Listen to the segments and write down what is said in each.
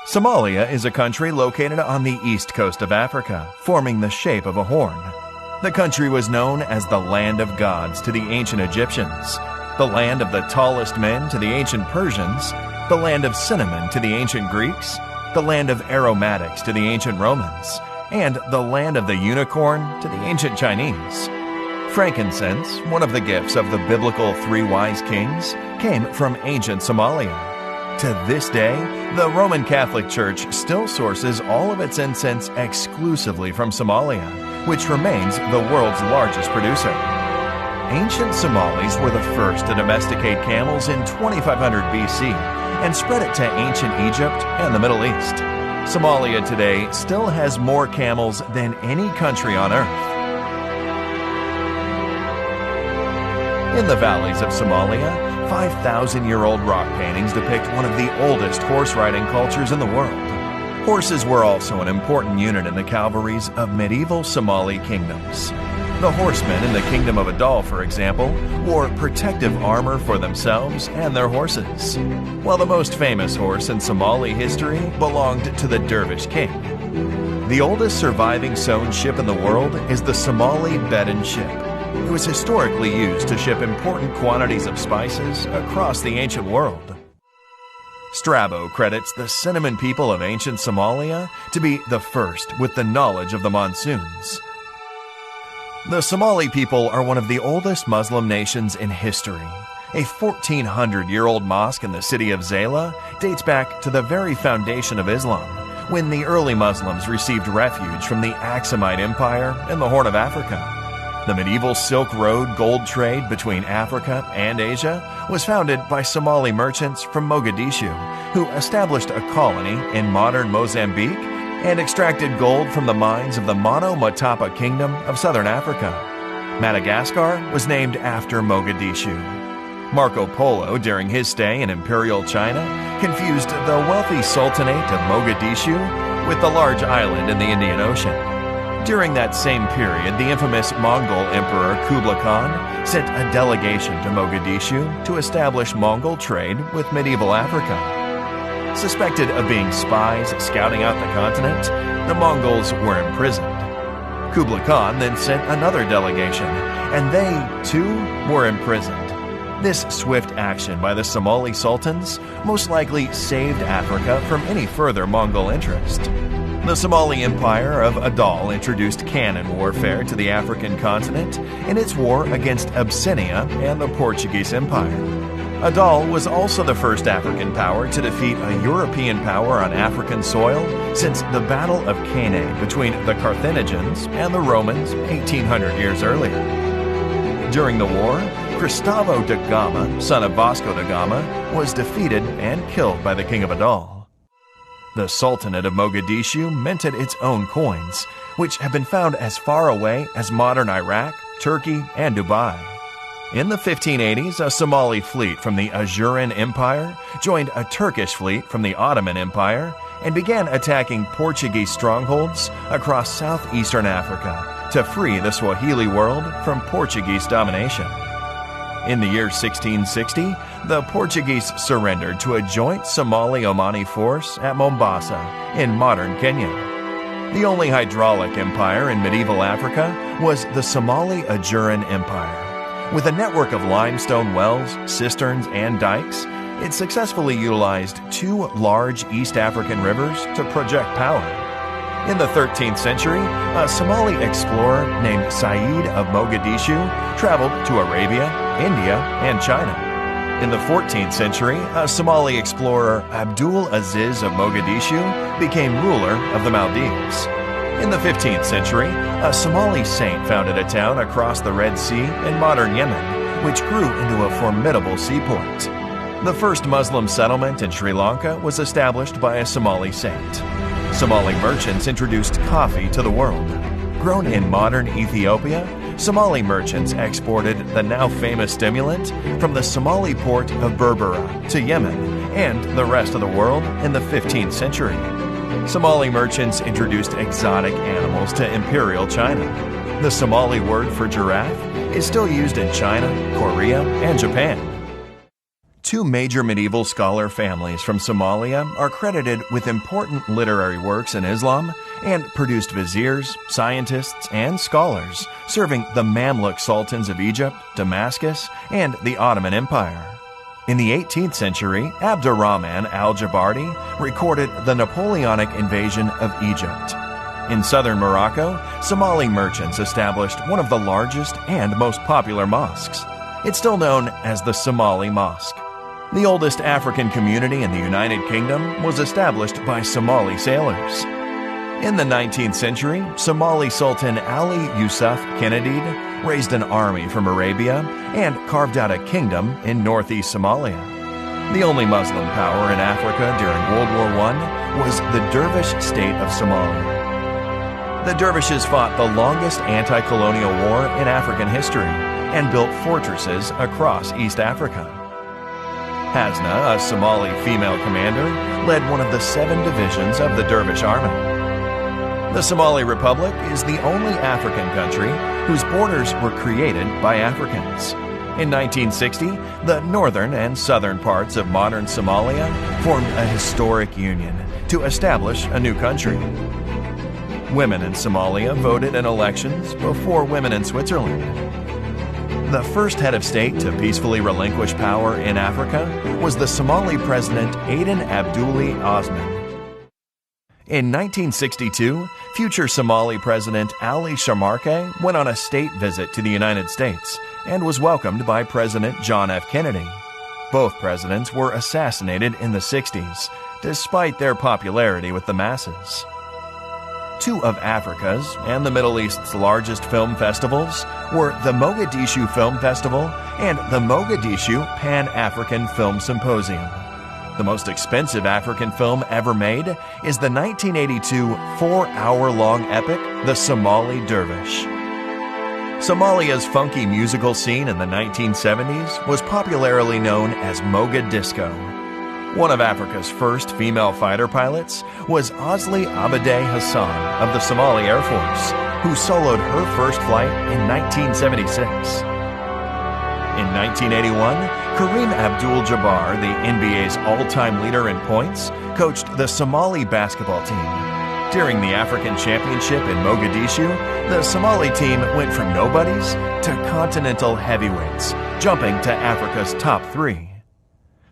Somalia is a country located on the east coast of Africa, forming the shape of a horn. The country was known as the Land of Gods to the ancient Egyptians, the land of the tallest men to the ancient Persians, the land of cinnamon to the ancient Greeks, the land of aromatics to the ancient Romans, and the land of the unicorn to the ancient Chinese. Frankincense, one of the gifts of the biblical three wise kings, came from ancient Somalia. To this day, the Roman Catholic Church still sources all of its incense exclusively from Somalia, which remains the world's largest producer. Ancient Somalis were the first to domesticate camels in 2500 BC and spread it to ancient Egypt and the Middle East. Somalia today still has more camels than any country on earth. In the valleys of Somalia, 5,000-year-old rock paintings depict one of the oldest horse-riding cultures in the world. Horses were also an important unit in the cavalries of medieval Somali kingdoms. The horsemen in the Kingdom of Adal, for example, wore protective armor for themselves and their horses, while the most famous horse in Somali history belonged to the Dervish king. The oldest surviving sewn ship in the world is the Somali Bedouin ship. It was historically used to ship important quantities of spices across the ancient world. Strabo credits the cinnamon people of ancient Somalia to be the first with the knowledge of the monsoons. The Somali people are one of the oldest Muslim nations in history. A 1,400-year-old mosque in the city of Zayla dates back to the very foundation of Islam, when the early Muslims received refuge from the Aksumite Empire in the Horn of Africa. The medieval Silk Road gold trade between Africa and Asia was founded by Somali merchants from Mogadishu, who established a colony in modern Mozambique and extracted gold from the mines of the Mono Motapa Kingdom of southern Africa. Madagascar was named after Mogadishu. Marco Polo, during his stay in Imperial China, confused the wealthy Sultanate of Mogadishu with the large island in the Indian Ocean. During that same period, the infamous Mongol Emperor Kublai Khan sent a delegation to Mogadishu to establish Mongol trade with medieval Africa. Suspected of being spies scouting out the continent, the Mongols were imprisoned. Kublai Khan then sent another delegation, and they, too, were imprisoned. This swift action by the Somali sultans most likely saved Africa from any further Mongol interest. The Somali Empire of Adal introduced cannon warfare to the African continent in its war against Abyssinia and the Portuguese Empire. Adal was also the first African power to defeat a European power on African soil since the Battle of Cannae between the Carthaginians and the Romans 1,800 years earlier. During the war, Cristavo da Gama, son of Vasco da Gama, was defeated and killed by the king of Adal. The Sultanate of Mogadishu minted its own coins, which have been found as far away as modern Iraq, Turkey, and Dubai. In the 1580s, a Somali fleet from the Ajuran Empire joined a Turkish fleet from the Ottoman Empire and began attacking Portuguese strongholds across southeastern Africa to free the Swahili world from Portuguese domination. In the year 1660, the Portuguese surrendered to a joint Somali-Omani force at Mombasa in modern Kenya. The only hydraulic empire in medieval Africa was the Somali Ajuran Empire. With a network of limestone wells, cisterns, and dikes, it successfully utilized two large East African rivers to project power. In the 13th century, a Somali explorer named Said of Mogadishu traveled to Arabia, India, and China. In the 14th century, a Somali explorer, Abdul Aziz of Mogadishu, became ruler of the Maldives. In the 15th century, a Somali saint founded a town across the Red Sea in modern Yemen, which grew into a formidable seaport. The first Muslim settlement in Sri Lanka was established by a Somali saint. Somali merchants introduced coffee to the world. Grown in modern Ethiopia, Somali merchants exported the now famous stimulant from the Somali port of Berbera to Yemen and the rest of the world in the 15th century. Somali merchants introduced exotic animals to Imperial China. The Somali word for giraffe is still used in China, Korea, and Japan. Two major medieval scholar families from Somalia are credited with important literary works in Islam and produced viziers, scientists, and scholars serving the Mamluk sultans of Egypt, Damascus, and the Ottoman Empire. In the 18th century, Abdurrahman al-Jabardi recorded the Napoleonic invasion of Egypt. In southern Morocco, Somali merchants established one of the largest and most popular mosques. It's still known as the Somali Mosque. The oldest African community in the United Kingdom was established by Somali sailors. In the 19th century, Somali Sultan Ali Yusuf Kenedid raised an army from Arabia and carved out a kingdom in northeast Somalia. The only Muslim power in Africa during World War I was the Dervish state of Somalia. The Dervishes fought the longest anti-colonial war in African history and built fortresses across East Africa. Hasna, a Somali female commander, led one of the 7 divisions of the Dervish army. The Somali Republic is the only African country whose borders were created by Africans. In 1960, the northern and southern parts of modern Somalia formed a historic union to establish a new country. Women in Somalia voted in elections before women in Switzerland. The first head of state to peacefully relinquish power in Africa was the Somali president Aden Abdulli Osman. In 1962, future Somali President Ali Shamarke went on a state visit to the United States and was welcomed by President John F. Kennedy. Both presidents were assassinated in the 60s, despite their popularity with the masses. Two of Africa's and the Middle East's largest film festivals were the Mogadishu Film Festival and the Mogadishu Pan-African Film Symposium. The most expensive African film ever made is the 1982 4-hour-long epic, The Somali Dervish. Somalia's funky musical scene in the 1970s was popularly known as Moga Disco. One of Africa's first female fighter pilots was Osli Abade Hassan of the Somali Air Force, who soloed her first flight in 1976. In 1981, Kareem Abdul-Jabbar, the NBA's all-time leader in points, coached the Somali basketball team. During the African Championship in Mogadishu, the Somali team went from nobodies to continental heavyweights, jumping to Africa's top 3.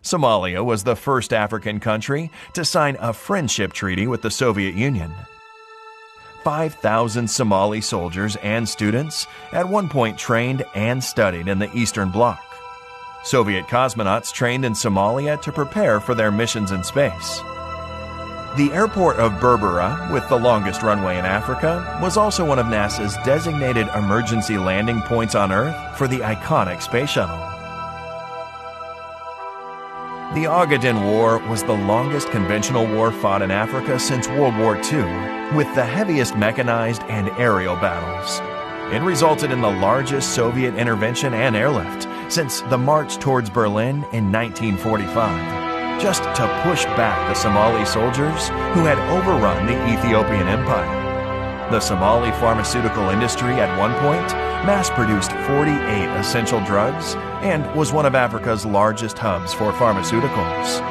Somalia was the first African country to sign a friendship treaty with the Soviet Union. 5,000 Somali soldiers and students at one point trained and studied in the Eastern Bloc. Soviet cosmonauts trained in Somalia to prepare for their missions in space. The airport of Berbera, with the longest runway in Africa, was also one of NASA's designated emergency landing points on Earth for the iconic space shuttle. The Ogaden War was the longest conventional war fought in Africa since World War II, with the heaviest mechanized and aerial battles. It resulted in the largest Soviet intervention and airlift since the march towards Berlin in 1945, just to push back the Somali soldiers who had overrun the Ethiopian Empire. The Somali pharmaceutical industry at one point mass-produced 48 essential drugs and was one of Africa's largest hubs for pharmaceuticals.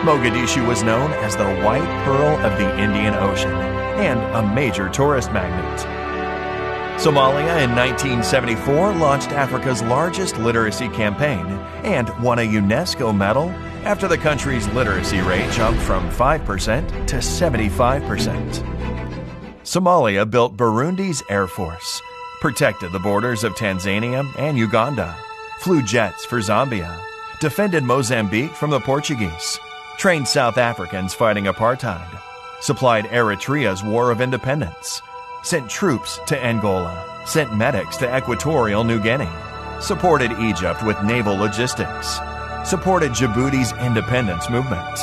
Mogadishu was known as the White Pearl of the Indian Ocean and a major tourist magnet. Somalia in 1974 launched Africa's largest literacy campaign and won a UNESCO medal after the country's literacy rate jumped from 5% to 75%. Somalia built Burundi's Air Force, protected the borders of Tanzania and Uganda, flew jets for Zambia, defended Mozambique from the Portuguese, trained South Africans fighting apartheid, supplied Eritrea's War of Independence, sent troops to Angola, sent medics to Equatorial New Guinea, supported Egypt with naval logistics, supported Djibouti's independence movement,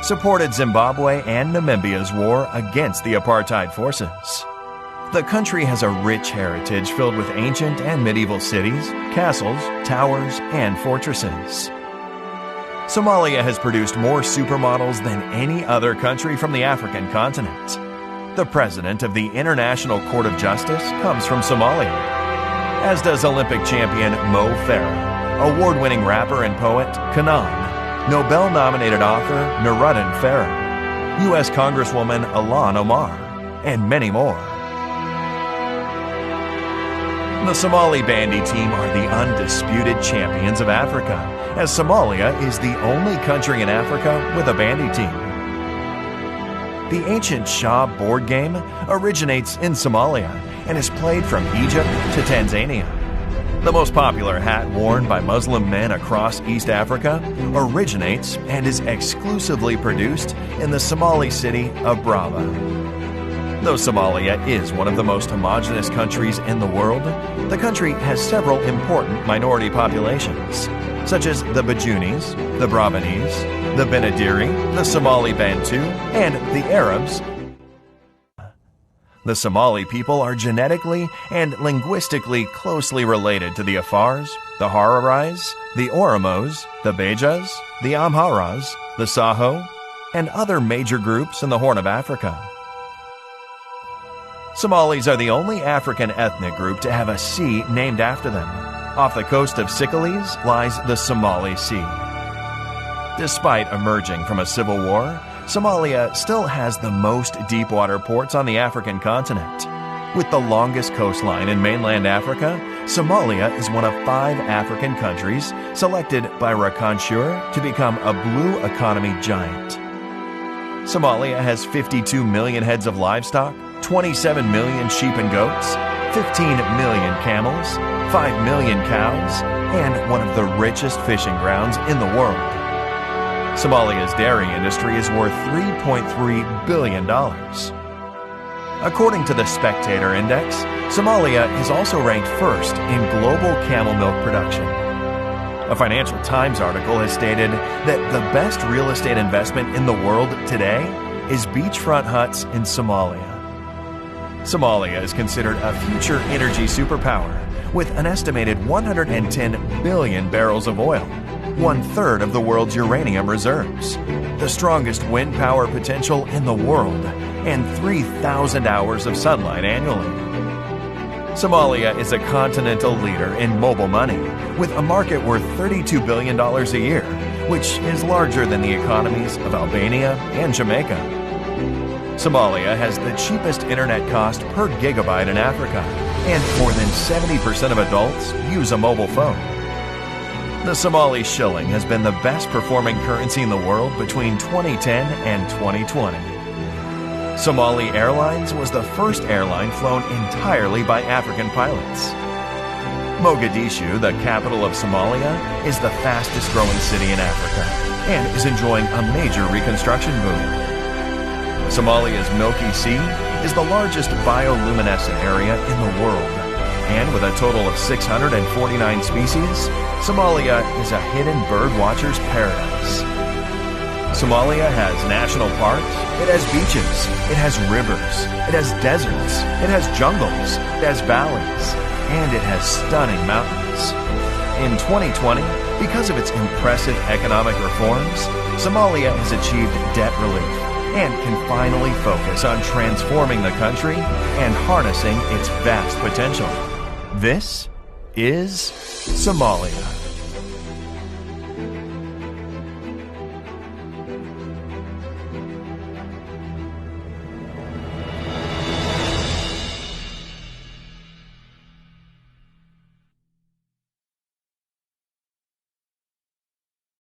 supported Zimbabwe and Namibia's war against the apartheid forces. The country has a rich heritage filled with ancient and medieval cities, castles, towers, and fortresses. Somalia has produced more supermodels than any other country from the African continent. The president of the International Court of Justice comes from Somalia, as does Olympic champion Mo Farah, award-winning rapper and poet Kanan, Nobel-nominated author Nuruddin Farah, U.S. Congresswoman Ilhan Omar, and many more. The Somali bandy team are the undisputed champions of Africa, as Somalia is the only country in Africa with a bandy team. The ancient Shah board game originates in Somalia and is played from Egypt to Tanzania. The most popular hat worn by Muslim men across East Africa originates and is exclusively produced in the Somali city of Brava. Though Somalia is one of the most homogeneous countries in the world, the country has several important minority populations, such as the Bajunis, the Brabanese, the Benadiri, the Somali Bantu, and the Arabs. The Somali people are genetically and linguistically closely related to the Afars, the Hararais, the Oromos, the Bejas, the Amharas, the Saho, and other major groups in the Horn of Africa. Somalis are the only African ethnic group to have a sea named after them. Off the coast of Sicily lies the Somali Sea. Despite emerging from a civil war, Somalia still has the most deep-water ports on the African continent. With the longest coastline in mainland Africa, Somalia is one of 5 African countries selected by Rakanshur to become a blue economy giant. Somalia has 52 million heads of livestock, 27 million sheep and goats, 15 million camels, 5 million cows, and one of the richest fishing grounds in the world. Somalia's dairy industry is worth $3.3 billion. According to the Spectator Index, Somalia is also ranked first in global camel milk production. A Financial Times article has stated that the best real estate investment in the world today is beachfront huts in Somalia. Somalia is considered a future energy superpower with an estimated 110 billion barrels of oil, 1/3 of the world's uranium reserves, the strongest wind power potential in the world, and 3,000 hours of sunlight annually. Somalia is a continental leader in mobile money, with a market worth $32 billion a year, which is larger than the economies of Albania and Jamaica. Somalia has the cheapest internet cost per gigabyte in Africa, and more than 70% of adults use a mobile phone. The Somali shilling has been the best performing currency in the world between 2010 and 2020. Somali Airlines was the first airline flown entirely by African pilots. Mogadishu, the capital of Somalia, is the fastest growing city in Africa and is enjoying a major reconstruction boom. Somalia's Milky Sea is the largest bioluminescent area in the world, and with a total of 649 species, Somalia is a hidden bird watcher's paradise. Somalia has national parks, it has beaches, it has rivers, it has deserts, it has jungles, it has valleys, and it has stunning mountains. In 2020, because of its impressive economic reforms, Somalia has achieved debt relief and can finally focus on transforming the country and harnessing its vast potential. This is Somalia.